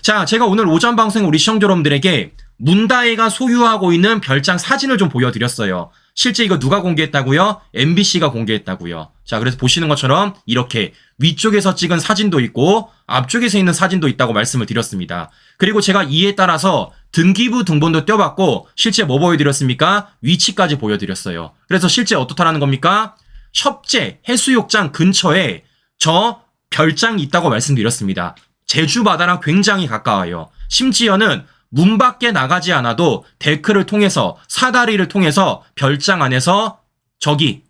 자, 제가 오늘 오전 방송 우리 시청자 여러분들에게 문다혜가 소유하고 있는 별장 사진을 좀 보여드렸어요. 실제 이거 누가 공개했다고요? MBC가 공개했다고요. 자, 그래서 보시는 것처럼 이렇게 위쪽에서 찍은 사진도 있고 앞쪽에서 있는 사진도 있다고 말씀을 드렸습니다. 그리고 제가 이에 따라서 등기부 등본도 떼어봤고 실제 뭐 보여드렸습니까? 위치까지 보여드렸어요. 그래서 실제 어떻다라는 겁니까? 협재 해수욕장 근처에 저 별장이 있다고 말씀드렸습니다. 제주 바다랑 굉장히 가까워요. 심지어는 문 밖에 나가지 않아도 데크를 통해서 사다리를 통해서 별장 안에서 저기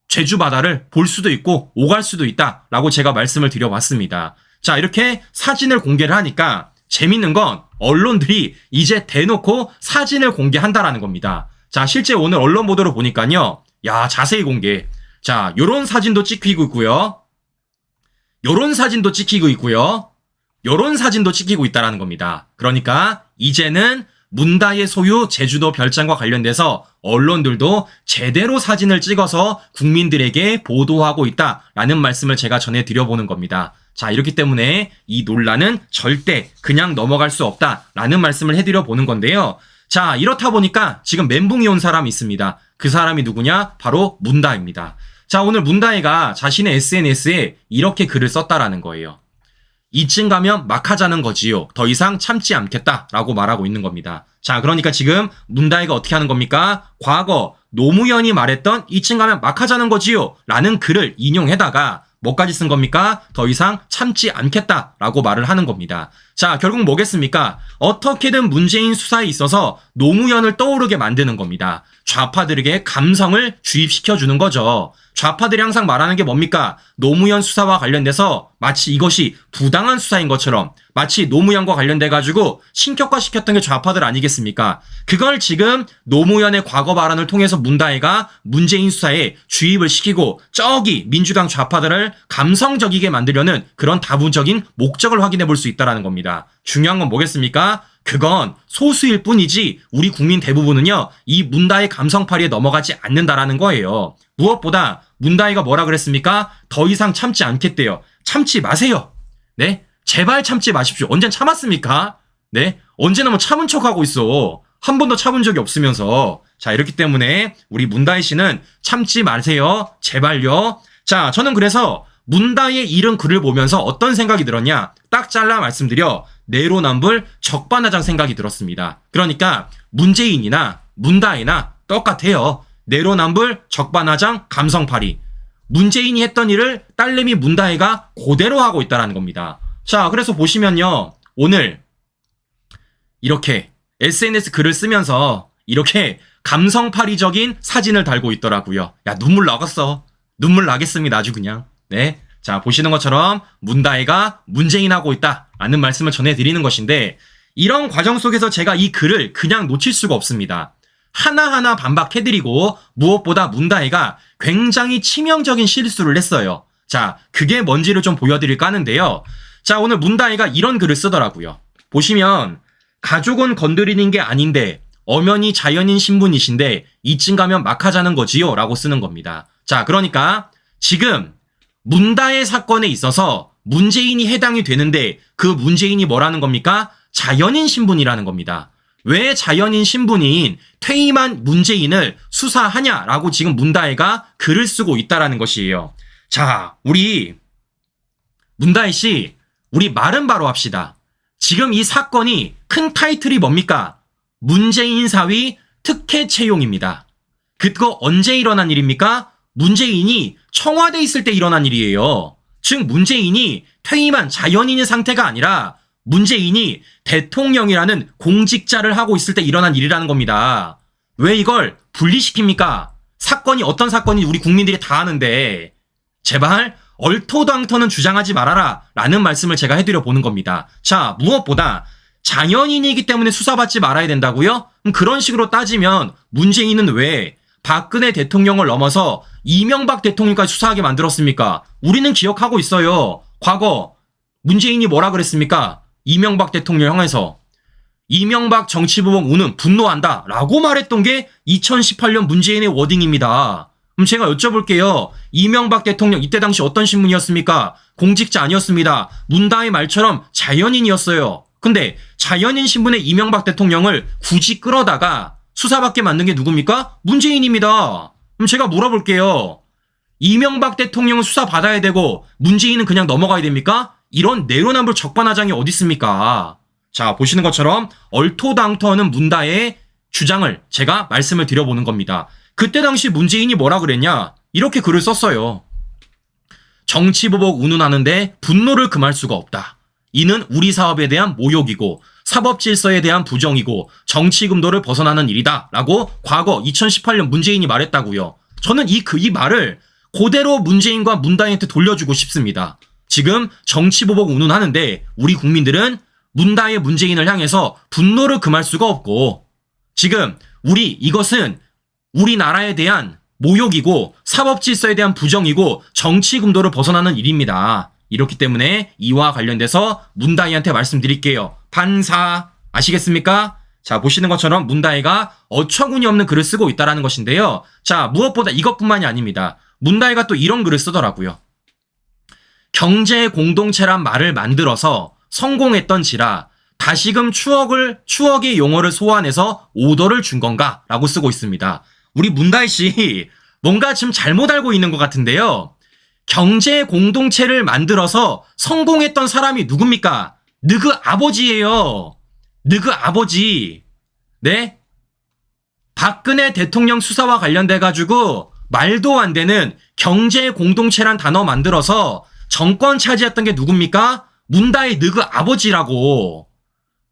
제주 바다를 볼 수도 있고 오갈 수도 있다라고 제가 말씀을 드려봤습니다. 자, 이렇게 사진을 공개를 하니까 재밌는 건 언론들이 이제 대놓고 사진을 공개한다라는 겁니다. 자, 실제 오늘 언론 보도를 보니까요. 야, 자세히 공개. 자, 요런 사진도 찍히고 있고요. 요런 사진도 찍히고 있고요. 요런 사진도 찍히고 있다라는 겁니다. 그러니까 이제는 문다혜 소유 제주도 별장과 관련돼서 언론들도 제대로 사진을 찍어서 국민들에게 보도하고 있다라는 말씀을 제가 전해드려보는 겁니다. 자, 이렇기 때문에 이 논란은 절대 그냥 넘어갈 수 없다라는 말씀을 해드려보는 건데요. 자, 이렇다 보니까 지금 멘붕이 온 사람이 있습니다. 그 사람이 누구냐? 바로 문다혜입니다. 자, 오늘 문다혜가 자신의 SNS에 이렇게 글을 썼다라는 거예요. 이쯤 가면 막 하자는 거지요. 더 이상 참지 않겠다라고 말하고 있는 겁니다. 자, 그러니까 지금 문다혜가 어떻게 하는 겁니까? 과거 노무현이 말했던 이쯤 가면 막 하자는 거지요 라는 글을 인용해다가 뭐까지 쓴 겁니까? 더 이상 참지 않겠다라고 말을 하는 겁니다. 자, 결국 뭐겠습니까? 어떻게든 문재인 수사에 있어서 노무현을 떠오르게 만드는 겁니다. 좌파들에게 감성을 주입시켜주는 거죠. 좌파들이 항상 말하는 게 뭡니까? 노무현 수사와 관련돼서 마치 이것이 부당한 수사인 것처럼 마치 노무현과 관련돼가지고 신격화시켰던 게 좌파들 아니겠습니까? 그걸 지금 노무현의 과거 발언을 통해서 문다혜가 문재인 수사에 주입을 시키고 저기 민주당 좌파들을 감성적이게 만들려는 그런 다분적인 목적을 확인해 볼 수 있다는 겁니다. 중요한 건 뭐겠습니까? 그건 소수일 뿐이지 우리 국민 대부분은요 이 문다혜 감성파리에 넘어가지 않는다라는 거예요. 무엇보다 문다혜가 뭐라 그랬습니까? 더 이상 참지 않겠대요. 참지 마세요. 네, 제발 참지 마십시오. 언젠 참았습니까? 네, 언제나 뭐 참은 척하고 있어. 한 번도 참은 적이 없으면서. 자, 이렇기 때문에 우리 문다혜 씨는 참지 마세요. 제발요. 자, 저는 그래서 문다혜의 이런 글을 보면서 어떤 생각이 들었냐? 딱 잘라 말씀드려 내로남불 적반하장 생각이 들었습니다. 그러니까 문재인이나 문다혜나 똑같아요. 내로남불 적반하장 감성파리. 문재인이 했던 일을 딸내미 문다혜가 그대로 하고 있다는 겁니다. 자, 그래서 보시면요. 오늘 이렇게 SNS 글을 쓰면서 이렇게 감성파리적인 사진을 달고 있더라고요. 야, 눈물 나겠어. 눈물 나겠습니다. 아주 그냥. 네. 자, 보시는 것처럼 문다혜가 문재인하고 있다라는 말씀을 전해드리는 것인데 이런 과정 속에서 제가 이 글을 그냥 놓칠 수가 없습니다. 하나하나 반박해드리고 무엇보다 문다혜가 굉장히 치명적인 실수를 했어요. 자, 그게 뭔지를 좀 보여드릴까 하는데요. 자, 오늘 문다혜가 이런 글을 쓰더라고요. 보시면 가족은 건드리는 게 아닌데 엄연히 자연인 신분이신데 이쯤 가면 막 하자는 거지요 라고 쓰는 겁니다. 자, 그러니까 지금 문다혜 사건에 있어서 문재인이 해당이 되는데 그 문재인이 뭐라는 겁니까? 자연인 신분이라는 겁니다. 왜 자연인 신분인 퇴임한 문재인을 수사하냐라고 지금 문다혜가 글을 쓰고 있다라는 것이에요. 자, 우리 문다혜 씨, 우리 말은 바로 합시다. 지금 이 사건이 큰 타이틀이 뭡니까? 문재인 사위 특혜 채용입니다. 그거 언제 일어난 일입니까? 문재인이 청와대에 있을 때 일어난 일이에요. 즉 문재인이 퇴임한 자연인의 상태가 아니라 문재인이 대통령이라는 공직자를 하고 있을 때 일어난 일이라는 겁니다. 왜 이걸 분리시킵니까? 사건이 어떤 사건인지 우리 국민들이 다 아는데 제발 얼토당토는 주장하지 말아라 라는 말씀을 제가 해드려 보는 겁니다. 자, 무엇보다 자연인이기 때문에 수사받지 말아야 된다고요? 그런 식으로 따지면 문재인은 왜 박근혜 대통령을 넘어서 이명박 대통령까지 수사하게 만들었습니까? 우리는 기억하고 있어요. 과거 문재인이 뭐라 그랬습니까? 이명박 대통령 향해서 이명박 정치부복 우는 분노한다 라고 말했던 게 2018년 문재인의 워딩입니다. 그럼 제가 여쭤볼게요. 이명박 대통령 이때 당시 어떤 신분이었습니까? 공직자 아니었습니다. 문다혜 말처럼 자연인이었어요. 근데 자연인 신분의 이명박 대통령을 굳이 끌어다가 수사받게 만든 게 누굽니까? 문재인입니다. 그럼 제가 물어볼게요. 이명박 대통령은 수사받아야 되고 문재인은 그냥 넘어가야 됩니까? 이런 내로남불 적반하장이 어디 있습니까? 자, 보시는 것처럼 얼토당토하는 문다의 주장을 제가 말씀을 드려보는 겁니다. 그때 당시 문재인이 뭐라 그랬냐? 이렇게 글을 썼어요. 정치보복 운운하는데 분노를 금할 수가 없다. 이는 우리 사업에 대한 모욕이고 사법질서에 대한 부정이고 정치금도를 벗어나는 일이다. 라고 과거 2018년 문재인이 말했다고요. 저는 이 말을 그대로 문재인과 문다희한테 돌려주고 싶습니다. 지금 정치보복 운운하는데 우리 국민들은 문다희 문재인을 향해서 분노를 금할 수가 없고 지금 이것은 우리나라에 대한 모욕이고 사법질서에 대한 부정이고 정치금도를 벗어나는 일입니다. 이렇기 때문에 이와 관련돼서 문다희한테 말씀드릴게요. 반사 아시겠습니까? 자, 보시는 것처럼 문다희가 어처구니 없는 글을 쓰고 있다는 것인데요. 자, 무엇보다 이것뿐만이 아닙니다. 문다희가 또 이런 글을 쓰더라고요. 경제 공동체란 말을 만들어서 성공했던지라 다시금 추억의 용어를 소환해서 오더를 준 건가? 라고 쓰고 있습니다. 우리 문다희 씨 뭔가 지금 잘못 알고 있는 것 같은데요. 경제 공동체를 만들어서 성공했던 사람이 누굽니까? 너그 아버지예요. 너그 아버지. 네? 박근혜 대통령 수사와 관련돼가지고 말도 안 되는 경제 공동체란 단어 만들어서 정권 차지했던 게 누굽니까? 문다희 너그 아버지라고.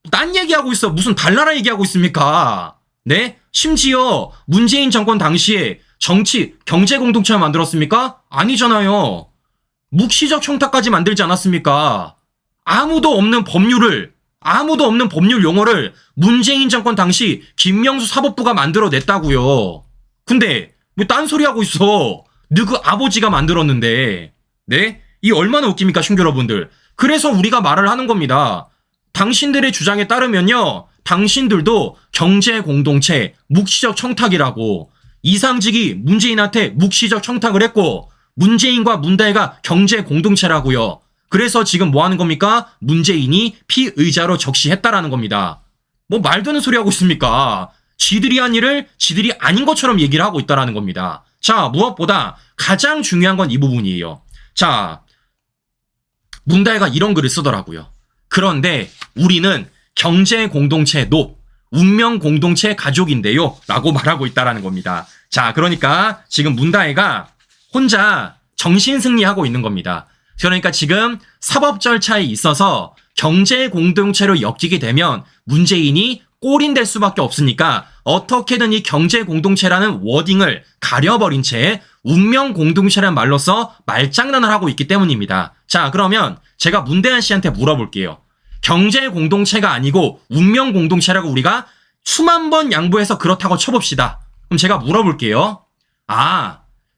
딴 얘기하고 있어. 무슨 달나라 얘기하고 있습니까? 네? 심지어 문재인 정권 당시에 경제 공동체를 만들었습니까? 아니잖아요. 묵시적 청탁까지 만들지 않았습니까? 아무도 없는 법률 용어를 문재인 정권 당시 김명수 사법부가 만들어냈다고요. 근데 왜 딴소리 하고 있어? 너그 아버지가 만들었는데. 네? 이 얼마나 웃깁니까, 신규 여러분들. 그래서 우리가 말을 하는 겁니다. 당신들의 주장에 따르면요. 당신들도 경제 공동체 묵시적 청탁이라고. 이상직이 문재인한테 묵시적 청탁을 했고 문재인과 문다희가 경제 공동체라고요. 그래서 지금 뭐 하는 겁니까? 문재인이 피의자로 적시했다라는 겁니다. 뭐 말도 안 되는 소리 하고 있습니까? 지들이 한 일을 지들이 아닌 것처럼 얘기를 하고 있다라는 겁니다. 자, 무엇보다 가장 중요한 건 이 부분이에요. 자, 문다희가 이런 글을 쓰더라고요. 그런데 우리는 경제 공동체 운명 공동체 가족인데요. 라고 말하고 있다라는 겁니다. 자, 그러니까 지금 문다희가 혼자 정신승리하고 있는 겁니다. 그러니까 지금 사법 절차에 있어서 경제 공동체로 엮이게 되면 문재인이 꼴인될 수밖에 없으니까 어떻게든 이 경제 공동체라는 워딩을 가려버린 채 운명 공동체라는 말로써 말장난을 하고 있기 때문입니다. 자, 그러면 제가 문대한 씨한테 물어볼게요. 경제 공동체가 아니고 운명 공동체라고 우리가 수만 번 양보해서 그렇다고 쳐봅시다. 그럼 제가 물어볼게요.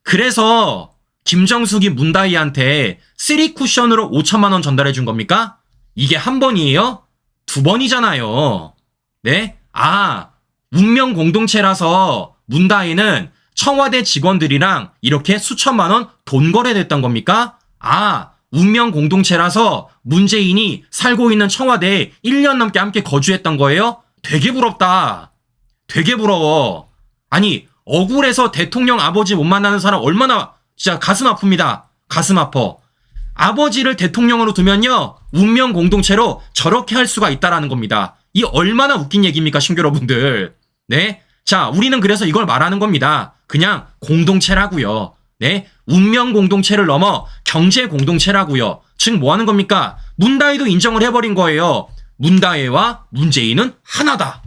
그래서 김정숙이 문다희한테 3쿠션으로 5천만 원 전달해 준 겁니까? 이게 한 번이에요? 두 번이잖아요. 네? 운명 공동체라서 문다희는 청와대 직원들이랑 이렇게 수천만 원 돈 거래됐던 겁니까? 운명 공동체라서 문재인이 살고 있는 청와대에 1년 넘게 함께 거주했던 거예요? 되게 부럽다. 되게 부러워. 아니, 억울해서 대통령 아버지 못 만나는 사람 얼마나 진짜 가슴 아픕니다. 가슴 아파. 아버지를 대통령으로 두면요, 운명 공동체로 저렇게 할 수가 있다라는 겁니다. 이 얼마나 웃긴 얘기입니까, 신규 여러분들. 네? 자, 우리는 그래서 이걸 말하는 겁니다. 그냥 공동체라고요. 네? 운명 공동체를 넘어 경제 공동체라고요. 즉 뭐 하는 겁니까? 문다희도 인정을 해버린 거예요. 문다희와 문재인은 하나다.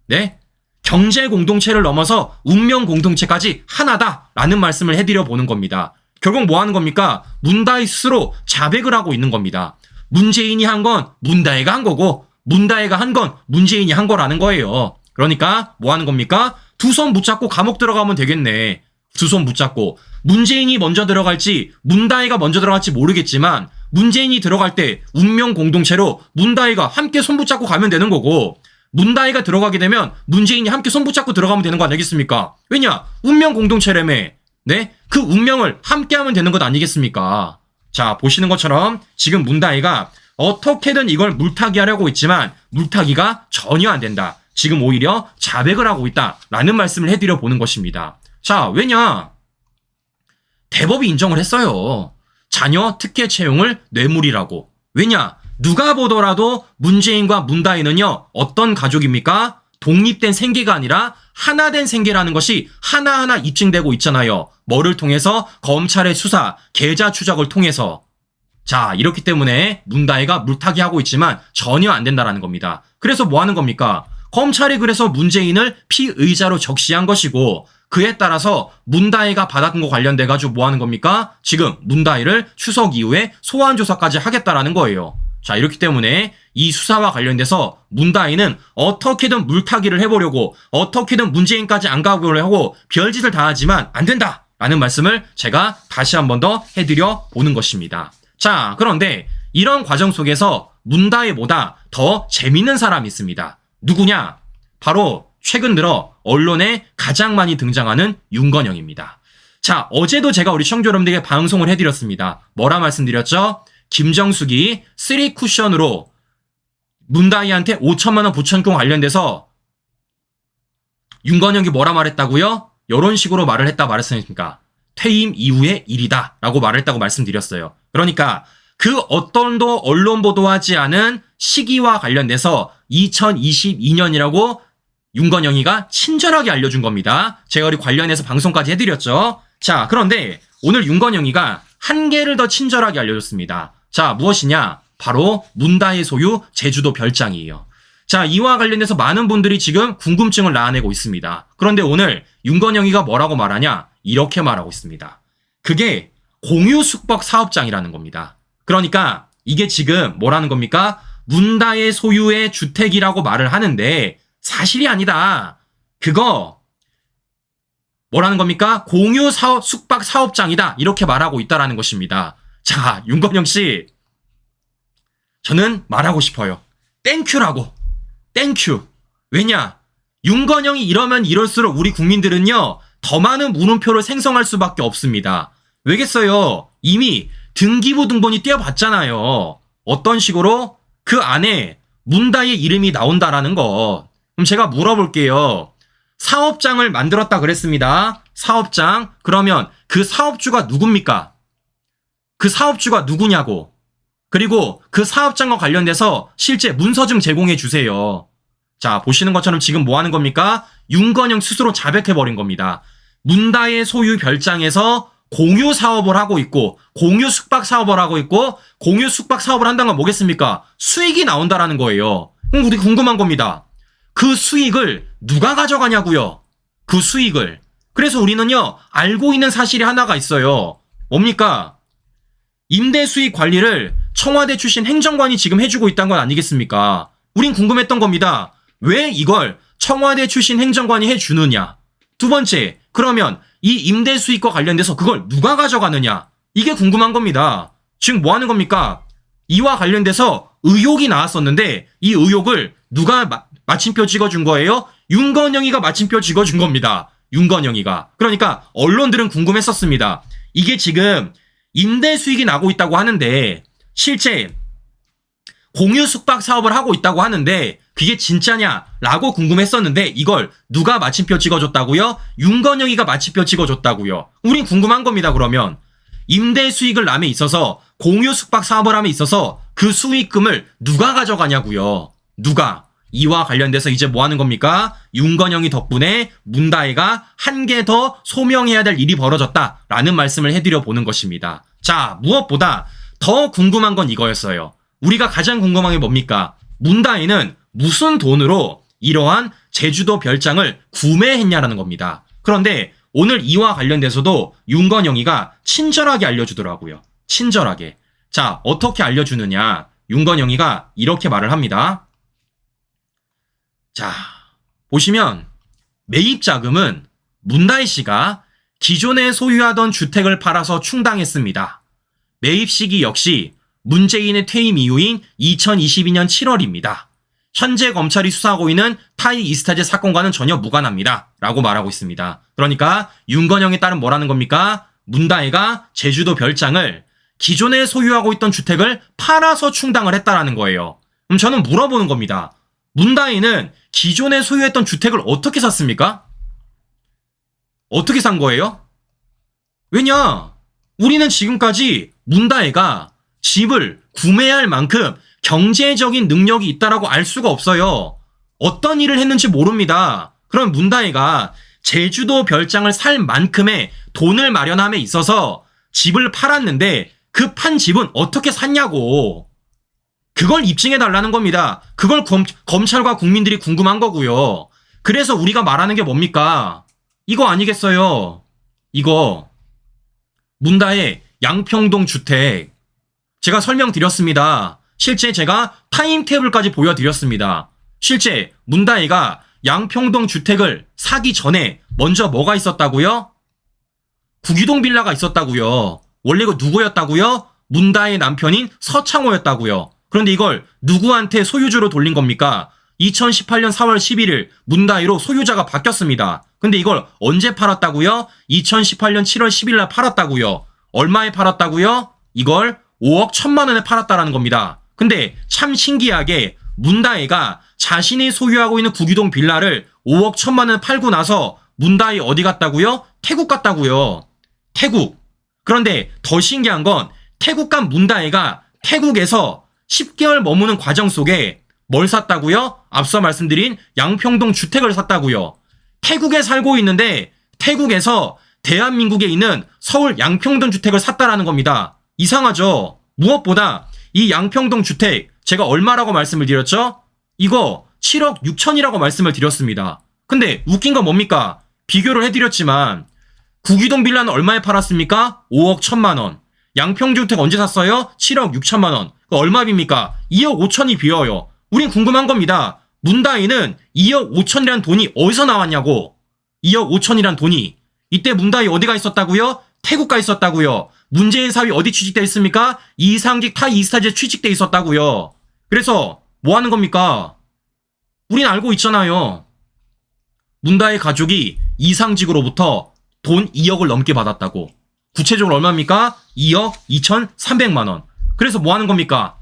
네? 경제 공동체를 넘어서 운명 공동체까지 하나다라는 말씀을 해드려 보는 겁니다. 결국 뭐 하는 겁니까? 문다희 스스로 자백을 하고 있는 겁니다. 문재인이 한 건 문다희가 한 거고 문다희가 한 건 문재인이 한 거라는 거예요. 그러니까 뭐 하는 겁니까? 두 손 붙잡고 감옥 들어가면 되겠네. 두 손 붙잡고. 문재인이 먼저 들어갈지 문다희가 먼저 들어갈지 모르겠지만 문재인이 들어갈 때 운명 공동체로 문다희가 함께 손 붙잡고 가면 되는 거고 문다희가 들어가게 되면 문재인이 함께 손 붙잡고 들어가면 되는 거 아니겠습니까? 왜냐? 운명 공동체라며. 네? 그 운명을 함께 하면 되는 것 아니겠습니까? 자, 보시는 것처럼 지금 문다희가 어떻게든 이걸 물타기 하려고 있지만 물타기가 전혀 안 된다. 지금 오히려 자백을 하고 있다라는 말씀을 해드려 보는 것입니다. 자, 왜냐? 대법이 인정을 했어요. 자녀 특혜 채용을 뇌물이라고. 왜냐? 누가 보더라도 문재인과 문다희는요, 어떤 가족입니까? 독립된 생계가 아니라 하나 된 생계라는 것이 하나하나 입증되고 있잖아요. 뭐를 통해서? 검찰의 수사, 계좌 추적을 통해서. 자, 이렇기 때문에 문다희가 물타기 하고 있지만 전혀 안 된다라는 겁니다. 그래서 뭐 하는 겁니까? 검찰이 그래서 문재인을 피의자로 적시한 것이고, 그에 따라서 문다희가 받았던 거 관련돼가지고 뭐 하는 겁니까? 지금 문다희를 추석 이후에 소환 조사까지 하겠다라는 거예요. 자, 이렇기 때문에 이 수사와 관련돼서 문다희는 어떻게든 물타기를 해보려고, 어떻게든 문재인까지 안 가보려고 하고 별짓을 다 하지만 안 된다라는 말씀을 제가 다시 한 번 더 해드려 보는 것입니다. 자, 그런데 이런 과정 속에서 문다희보다 더 재밌는 사람이 있습니다. 누구냐? 바로 최근 들어 언론에 가장 많이 등장하는 윤건영입니다. 자, 어제도 제가 우리 시청자 여러분들에게 방송을 해드렸습니다. 뭐라 말씀드렸죠? 김정숙이 3쿠션으로 문다희한테 5천만 원 부천권 관련돼서 윤건영이 뭐라 말했다고요? 이런 식으로 말을 했다 말했으니까 퇴임 이후의 일이다 라고 말을 했다고 말씀드렸어요. 그러니까 그 어떤도 언론 보도하지 않은 시기와 관련돼서 2022년이라고 윤건영이가 친절하게 알려준 겁니다. 제가 우리 관련해서 방송까지 해드렸죠. 자, 그런데 오늘 윤건영이가 한 개를 더 친절하게 알려줬습니다. 자, 무엇이냐? 바로 문다희 소유 제주도 별장이에요. 자, 이와 관련해서 많은 분들이 지금 궁금증을 나타내고 있습니다. 그런데 오늘 윤건영이가 뭐라고 말하냐? 이렇게 말하고 있습니다. 그게 공유 숙박 사업장이라는 겁니다. 그러니까 이게 지금 뭐라는 겁니까? 문다희 소유의 주택이라고 말을 하는데 사실이 아니다. 그거 뭐라는 겁니까? 공유 숙박 사업장이다. 이렇게 말하고 있다라는 것입니다. 자, 윤건영 씨, 저는 말하고 싶어요. 땡큐라고. 땡큐. 왜냐? 윤건영이 이러면 이럴수록 우리 국민들은요, 더 많은 물음표를 생성할 수밖에 없습니다. 왜겠어요? 이미 등기부 등본이 떼어봤잖아요. 어떤 식으로? 그 안에 문다희의 이름이 나온다라는 거. 그럼 제가 물어볼게요. 사업장을 만들었다 그랬습니다. 사업장. 그러면 그 사업주가 누굽니까? 그 사업주가 누구냐고. 그리고 그 사업장과 관련돼서 실제 문서 좀 제공해 주세요. 자, 보시는 것처럼 지금 뭐 하는 겁니까? 윤건영 스스로 자백해버린 겁니다. 문다희의 소유 별장에서 공유 사업을 하고 있고, 공유 숙박 사업을 하고 있고, 공유 숙박 사업을 한다는 건 뭐겠습니까? 수익이 나온다라는 거예요. 그럼 우리 궁금한 겁니다. 그 수익을 누가 가져가냐고요? 그 수익을. 그래서 우리는요, 알고 있는 사실이 하나가 있어요. 뭡니까? 임대 수익 관리를 청와대 출신 행정관이 지금 해주고 있다는 건 아니겠습니까? 우린 궁금했던 겁니다. 왜 이걸 청와대 출신 행정관이 해주느냐? 두 번째, 그러면 이 임대 수익과 관련돼서 그걸 누가 가져가느냐? 이게 궁금한 겁니다. 지금 뭐 하는 겁니까? 이와 관련돼서 의혹이 나왔었는데 이 의혹을 누가 마침표 찍어준 거예요? 윤건영이가 마침표 찍어준 겁니다. 윤건영이가. 그러니까 언론들은 궁금했었습니다. 이게 지금 임대 수익이 나고 있다고 하는데 실제 공유 숙박 사업을 하고 있다고 하는데 그게 진짜냐라고 궁금했었는데 이걸 누가 마침표 찍어줬다고요? 윤건영이가 마침표 찍어줬다고요. 우린 궁금한 겁니다. 그러면 임대 수익을 남에 있어서 공유 숙박 사업을 함에 있어서 그 수익금을 누가 가져가냐고요. 누가? 이와 관련돼서 이제 뭐 하는 겁니까? 윤건영이 덕분에 문다희가 한 개 더 소명해야 될 일이 벌어졌다라는 말씀을 해드려 보는 것입니다. 자, 무엇보다 더 궁금한 건 이거였어요. 우리가 가장 궁금한 게 뭡니까? 문다희는 무슨 돈으로 이러한 제주도 별장을 구매했냐라는 겁니다. 그런데 오늘 이와 관련돼서도 윤건영이가 친절하게 알려주더라고요. 친절하게. 자, 어떻게 알려주느냐? 윤건영이가 이렇게 말을 합니다. 자, 보시면 매입 자금은 문다희 씨가 기존에 소유하던 주택을 팔아서 충당했습니다. 매입 시기 역시 문재인의 퇴임 이후인 2022년 7월입니다. 현재 검찰이 수사하고 있는 타이 이스타제 사건과는 전혀 무관합니다. 라고 말하고 있습니다. 그러니까 윤건영에 따른 뭐라는 겁니까? 문다희가 제주도 별장을 기존에 소유하고 있던 주택을 팔아서 충당을 했다라는 거예요. 그럼 저는 물어보는 겁니다. 문다이는 기존에 소유했던 주택을 어떻게 샀습니까? 어떻게 산 거예요? 왜냐? 우리는 지금까지 문다이가 집을 구매할 만큼 경제적인 능력이 있다라고 알 수가 없어요. 어떤 일을 했는지 모릅니다. 그럼 문다이가 제주도 별장을 살 만큼의 돈을 마련함에 있어서 집을 팔았는데 그 판 집은 어떻게 샀냐고. 그걸 입증해 달라는 겁니다. 그걸 검찰과 국민들이 궁금한 거고요. 그래서 우리가 말하는 게 뭡니까? 이거 아니겠어요? 이거 문다의 양평동 주택 제가 설명드렸습니다. 실제 제가 타임테이블까지 보여드렸습니다. 실제 문다이가 양평동 주택을 사기 전에 먼저 뭐가 있었다고요? 구기동 빌라가 있었다고요. 원래 이거 누구였다고요? 문다의 남편인 서창호였다고요. 그런데 이걸 누구한테 소유주로 돌린 겁니까? 2018년 4월 11일 문다이로 소유자가 바뀌었습니다. 근데 이걸 언제 팔았다고요? 2018년 7월 10일 날 팔았다고요. 얼마에 팔았다고요? 이걸 5억 1천만 원에 팔았다라는 겁니다. 근데 참 신기하게 문다이가 자신이 소유하고 있는 구기동 빌라를 5억 1천만 원에 팔고 나서 문다이 어디 갔다고요? 태국 갔다고요. 태국. 그런데 더 신기한 건 태국 간 문다이가 태국에서 10개월 머무는 과정 속에 뭘 샀다고요? 앞서 말씀드린 양평동 주택을 샀다고요. 태국에 살고 있는데 태국에서 대한민국에 있는 서울 양평동 주택을 샀다라는 겁니다. 이상하죠? 무엇보다 이 양평동 주택 제가 얼마라고 말씀을 드렸죠? 이거 7억 6천이라고 말씀을 드렸습니다. 근데 웃긴 건 뭡니까? 비교를 해드렸지만 구기동 빌라는 얼마에 팔았습니까? 5억 1천만 원. 양평동 주택 언제 샀어요? 7억 6천만 원. 얼마입니까? 2억 5천이 비어요. 우린 궁금한 겁니다. 문다이는 2억 5천이란 돈이 어디서 나왔냐고. 2억 5천이란 돈이. 이때 문다이 어디가 있었다고요? 태국 가 있었다고요. 문재인 사위 어디 취직돼 있습니까? 이상직 타이스타즈에 취직돼 있었다고요. 그래서 뭐 하는 겁니까? 우린 알고 있잖아요. 문다이 가족이 이상직으로부터 돈 2억을 넘게 받았다고. 구체적으로 얼마입니까? 2억 2,300만 원. 그래서 뭐 하는 겁니까?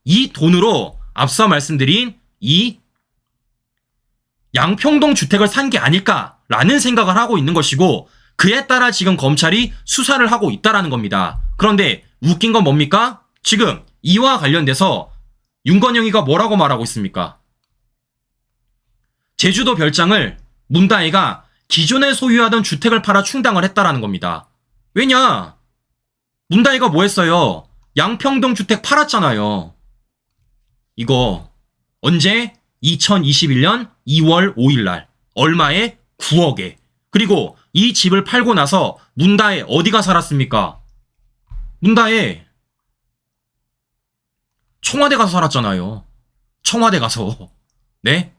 이 돈으로 앞서 말씀드린 이 양평동 주택을 산 게 아닐까라는 생각을 하고 있는 것이고, 그에 따라 지금 검찰이 수사를 하고 있다라는 겁니다. 그런데 웃긴 건 뭡니까? 지금 이와 관련돼서 윤건영이가 뭐라고 말하고 있습니까? 제주도 별장을 문다이가 기존에 소유하던 주택을 팔아 충당을 했다라는 겁니다. 왜냐? 문다이가 뭐 했어요? 양평동 주택 팔았잖아요. 이거 언제? 2021년 2월 5일 날. 얼마에? 9억에. 그리고 이 집을 팔고 나서 문다에 어디가 살았습니까? 문다에 청와대 가서 살았잖아요. 청와대 가서. 네?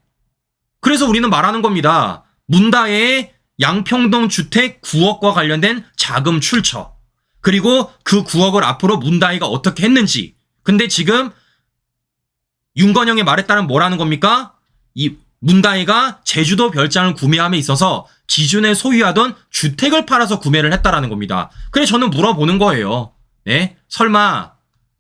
그래서 우리는 말하는 겁니다. 문다의 양평동 주택 9억과 관련된 자금 출처. 그리고 그 9억을 앞으로 문다이가 어떻게 했는지. 근데 지금 윤건영의 말에 따르면 뭐라는 겁니까? 이 문다이가 제주도 별장을 구매함에 있어서 기존에 소유하던 주택을 팔아서 구매를 했다라는 겁니다. 그래서 저는 물어보는 거예요. 네? 설마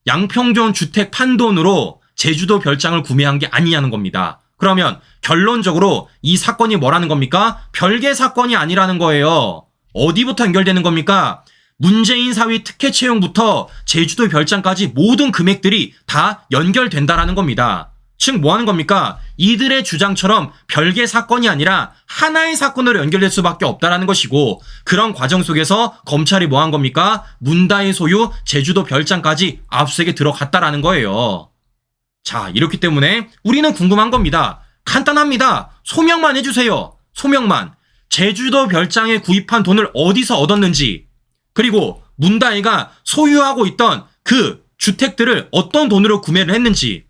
양평동 주택 판 돈으로 제주도 별장을 구매한 게 아니냐는 겁니다. 그러면 결론적으로 이 사건이 뭐라는 겁니까? 별개 사건이 아니라는 거예요. 어디부터 연결되는 겁니까? 문재인 사위 특혜 채용부터 제주도 별장까지 모든 금액들이 다 연결된다라는 겁니다. 즉 뭐 하는 겁니까? 이들의 주장처럼 별개 사건이 아니라 하나의 사건으로 연결될 수밖에 없다라는 것이고, 그런 과정 속에서 검찰이 뭐 한 겁니까? 문다이 소유 제주도 별장까지 압수수색에 들어갔다라는 거예요. 자, 이렇기 때문에 우리는 궁금한 겁니다. 간단합니다. 소명만 해주세요. 소명만. 제주도 별장에 구입한 돈을 어디서 얻었는지, 그리고 문다이가 소유하고 있던 그 주택들을 어떤 돈으로 구매를 했는지.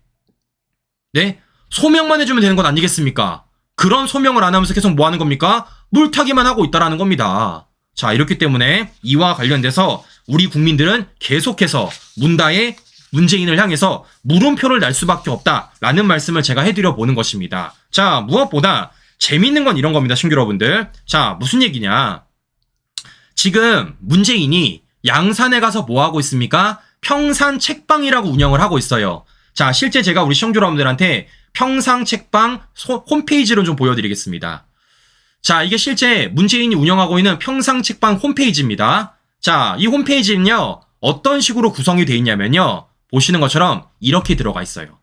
네? 소명만 해주면 되는 건 아니겠습니까? 그런 소명을 안 하면서 계속 뭐 하는 겁니까? 물타기만 하고 있다라는 겁니다. 자, 이렇기 때문에 이와 관련돼서 우리 국민들은 계속해서 문재인을 향해서 물음표를 날 수밖에 없다라는 말씀을 제가 해드려 보는 것입니다. 자, 무엇보다 재밌는 건 이런 겁니다, 신규 여러분들. 자, 무슨 얘기냐? 지금 문재인이 양산에 가서 뭐 하고 있습니까? 평산책방이라고 운영을 하고 있어요. 자, 실제 제가 우리 시청자 여러분들한테 평산책방 홈페이지를 좀 보여드리겠습니다. 자, 이게 실제 문재인이 운영하고 있는 평산책방 홈페이지입니다. 자, 이 홈페이지는요, 어떤 식으로 구성이 되어 있냐면요, 보시는 것처럼 이렇게 들어가 있어요.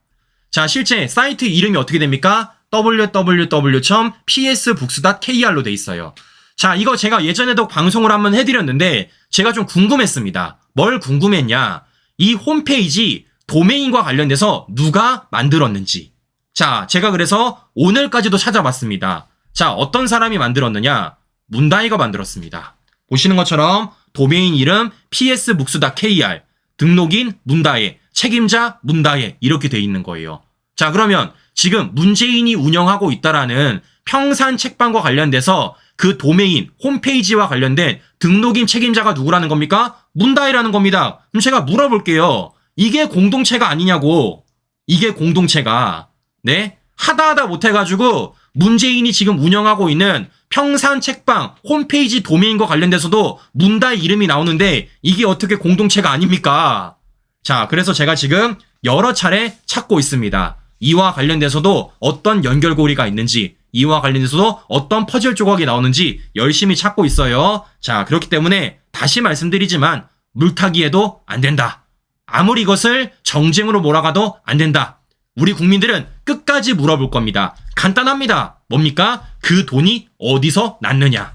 자, 실제 사이트 이름이 어떻게 됩니까? www.psbooks.kr로 돼 있어요. 자, 이거 제가 예전에도 방송을 한번 해드렸는데 제가 좀 궁금했습니다. 뭘 궁금했냐? 이 홈페이지 도메인과 관련돼서 누가 만들었는지. 자, 제가 그래서 오늘까지도 찾아봤습니다. 자, 어떤 사람이 만들었느냐? 문다이가 만들었습니다. 보시는 것처럼 도메인 이름 psbooks.kr, 등록인 문다이, 책임자 문다이 이렇게 돼 있는 거예요. 자, 그러면 지금 문재인이 운영하고 있다라는 평산책방과 관련돼서 그 도메인 홈페이지와 관련된 등록인 책임자가 누구라는 겁니까? 문다이라는 겁니다. 그럼 제가 물어볼게요. 이게 공동체가 아니냐고. 이게 공동체가, 네? 하다 못해가지고 문재인이 지금 운영하고 있는 평산책방 홈페이지 도메인과 관련돼서도 문다이 이름이 나오는데 이게 어떻게 공동체가 아닙니까? 자, 그래서 제가 지금 여러 차례 찾고 있습니다. 이와 관련돼서도 어떤 연결고리가 있는지, 이와 관련돼서도 어떤 퍼즐 조각이 나오는지 열심히 찾고 있어요. 자, 그렇기 때문에 다시 말씀드리지만 물타기해도 안 된다. 아무리 이것을 정쟁으로 몰아가도 안 된다. 우리 국민들은 끝까지 물어볼 겁니다. 간단합니다. 뭡니까? 그 돈이 어디서 났느냐.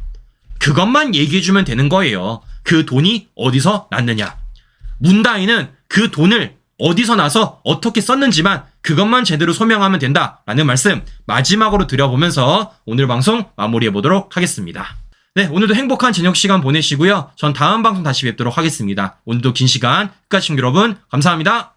그것만 얘기해주면 되는 거예요. 그 돈이 어디서 났느냐. 문다이는 그 돈을 어디서 나서 어떻게 썼는지만 그것만 제대로 소명하면 된다라는 말씀 마지막으로 드려보면서 오늘 방송 마무리해보도록 하겠습니다. 네, 오늘도 행복한 저녁 시간 보내시고요. 전 다음 방송 다시 뵙도록 하겠습니다. 오늘도 긴 시간 끝까지 시청자 여러분 감사합니다.